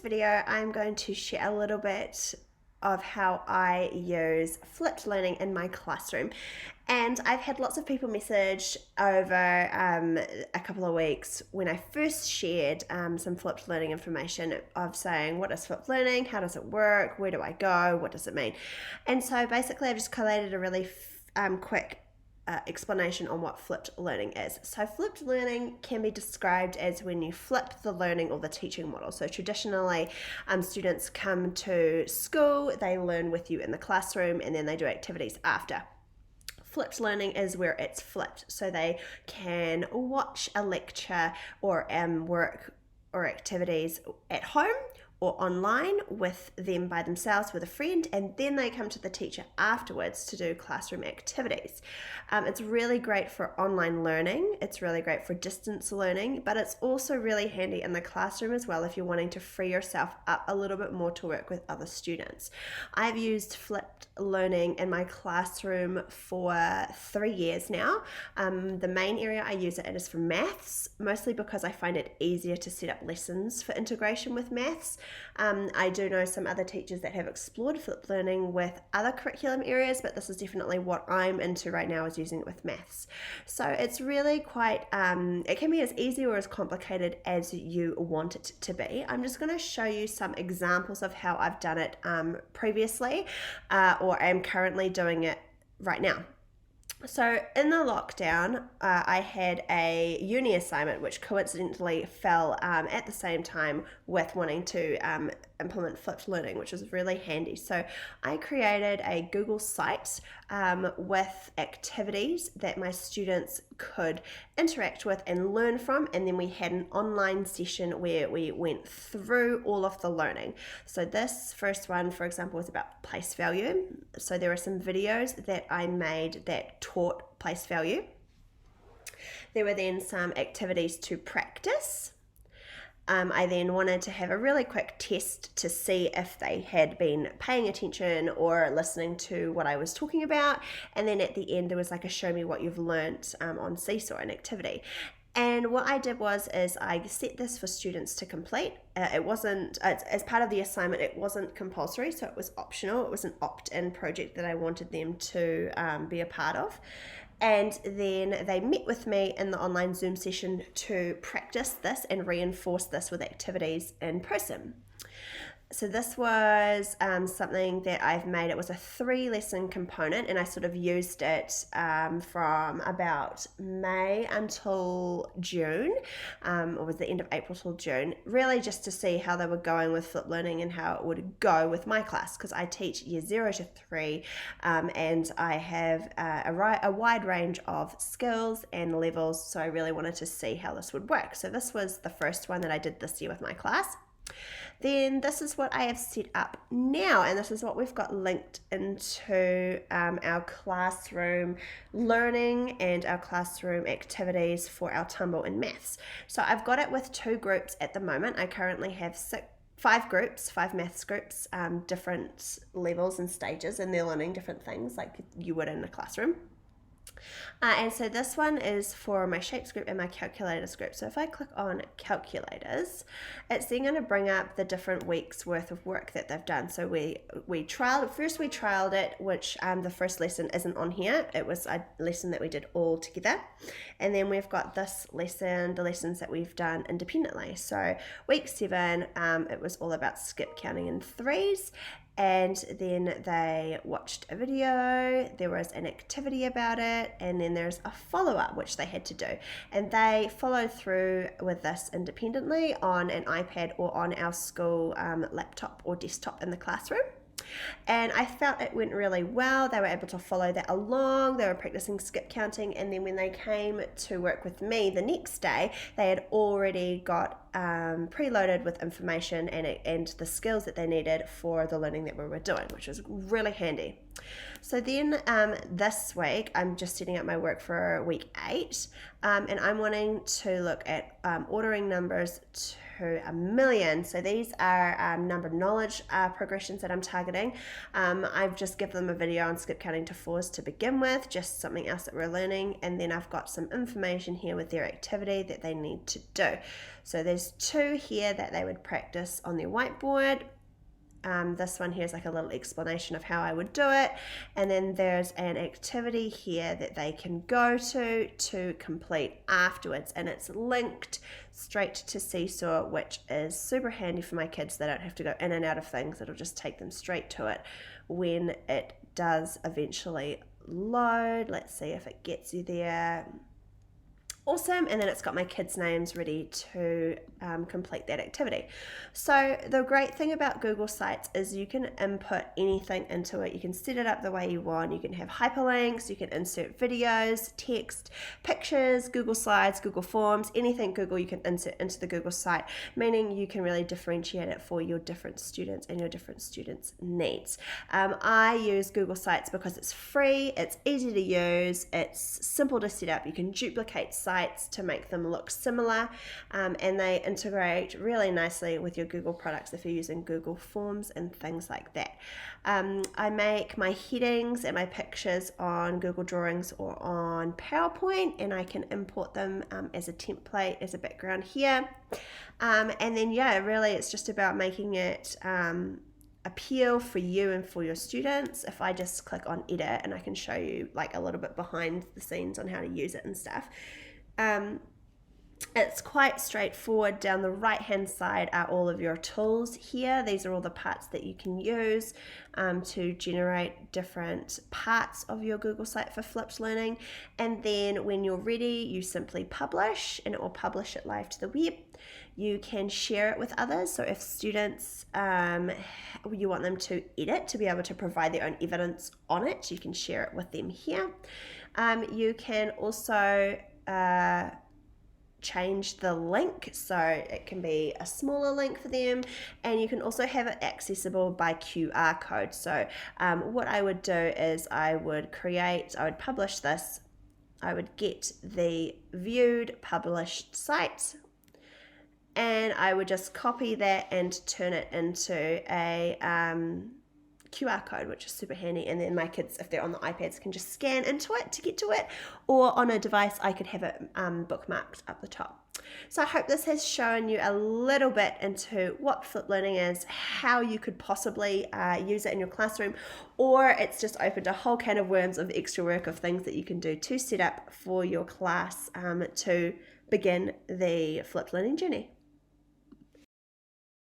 video, I'm going to share a little bit of how I use flipped learning in my classroom. And I've had lots of people message over a couple of weeks when I first shared some flipped learning information of saying, what is flipped learning? How does it work? Where do I go? What does it mean? And so basically I've just collated a really quick explanation on what flipped learning is. So flipped learning can be described as when you flip the learning or the teaching model. So traditionally, students come to school, they learn with you in the classroom, and then they do activities after. Flipped learning is where it's flipped. So they can watch a lecture or work or activities at home or online with them by themselves with a friend, and then they come to the teacher afterwards to do classroom activities. It's really great for online learning, it's really great for distance learning, but it's also really handy in the classroom as well if you're wanting to free yourself up a little bit more to work with other students. I've used flipped learning in my classroom for 3 years now. The main area I use it in is for maths, mostly because I find it easier to set up lessons for integration with maths. I do know some other teachers that have explored flipped learning with other curriculum areas, but this is definitely what I'm into right now, is using it with maths. So it's really quite, it can be as easy or as complicated as you want it to be. I'm just going to show you some examples of how I've done it previously, or am currently doing it right now. So in the lockdown, I had a uni assignment which coincidentally fell at the same time with wanting to implement flipped learning, which was really handy. So I created a Google site with activities that my students could interact with and learn from, and then we had an online session where we went through all of the learning. So this first one, for example, was about place value. So there are some videos that I made that taught place value. There were then some activities to practice. I then wanted to have a really quick test to see if they had been paying attention or listening to what I was talking about. And then at the end, there was like a show me what you've learnt on Seesaw, an activity. And what I did is I set this for students to complete. It wasn't, as part of the assignment, it wasn't compulsory, so it was optional. It was an opt-in project that I wanted them to be a part of. And then they met with me in the online Zoom session to practice this and reinforce this with activities in person. So this was something that I've made. It was a 3-lesson component, and I sort of used it from about May until June, or was the end of April till June, really just to see how they were going with flipped learning and how it would go with my class, because I teach year 0 to 3, and I have a wide range of skills and levels, so I really wanted to see how this would work. So this was the first one that I did this year with my class. Then this is what I have set up now, and this is what we've got linked into our classroom learning and our classroom activities for our tumble in maths. So I've got it with 2 groups at the moment. I currently have 5 groups, 5 maths groups, different levels and stages, and they're learning different things like you would in a classroom. And so this one is for my shapes group and my calculators group. So if I click on calculators, it's then going to bring up the different weeks worth of work that they've done. So we trialed it, which the first lesson isn't on here. It was a lesson that we did all together. And then we've got this lesson, the lessons that we've done independently. So week 7, it was all about skip counting in 3s. And then they watched a video, there was an activity about it, and then there's a follow-up which they had to do. And they followed through with this independently on an iPad or on our school laptop or desktop in the classroom. And I felt it went really well. They were able to follow that along. They were practicing skip counting, and then when they came to work with me the next day, they had already got preloaded with information and the skills that they needed for the learning that we were doing, which was really handy. So then this week, I'm just setting up my work for week 8, and I'm wanting to look at ordering numbers to 1 million. So these are number knowledge progressions that I'm targeting. I've just given them a video on skip counting to 4s to begin with, just something else that we're learning, and then I've got some information here with their activity that they need to do. So they're there's 2 here that they would practice on their whiteboard. This one here is like a little explanation of how I would do it, and then there's an activity here that they can go to complete afterwards, and it's linked straight to Seesaw, which is super handy for my kids. They don't have to go in and out of things. It'll just take them straight to it when it does eventually load. Let's see if it gets you there. Awesome. And then it's got my kids' names ready to complete that activity. So the great thing about Google Sites is you can input anything into it. You can set it up the way you want. You can have hyperlinks, you can insert videos, text, pictures, Google Slides, Google Forms, anything Google you can insert into the Google site, meaning you can really differentiate it for your different students and your different students' needs. I use Google Sites because it's free, it's easy to use, it's simple to set up. You can duplicate sites to make them look similar, and they integrate really nicely with your Google products if you're using Google Forms and things like that. I make my headings and my pictures on Google Drawings or on PowerPoint, and I can import them as a template, as a background here. And then, yeah, really it's just about making it appeal for you and for your students. If I just click on edit, and I can show you like a little bit behind the scenes on how to use it and stuff. It's quite straightforward. Down the right hand side are all of your tools here. These are all the parts that you can use to generate different parts of your Google site for flipped learning. And then when you're ready, you simply publish, and it will publish it live to the web. You can share it with others. So if students, you want them to edit, to be able to provide their own evidence on it, you can share it with them here. You can also change the link, so it can be a smaller link for them, and you can also have it accessible by QR code. So what I would do is I would publish this, I would get the viewed published site, and I would just copy that and turn it into a QR code, which is super handy, and then my kids, if they're on the iPads, can just scan into it to get to it, or on a device I could have it bookmarked up the top. So I hope this has shown you a little bit into what flipped learning is, how you could possibly use it in your classroom, or it's just opened a whole can of worms of extra work of things that you can do to set up for your class to begin the flipped learning journey.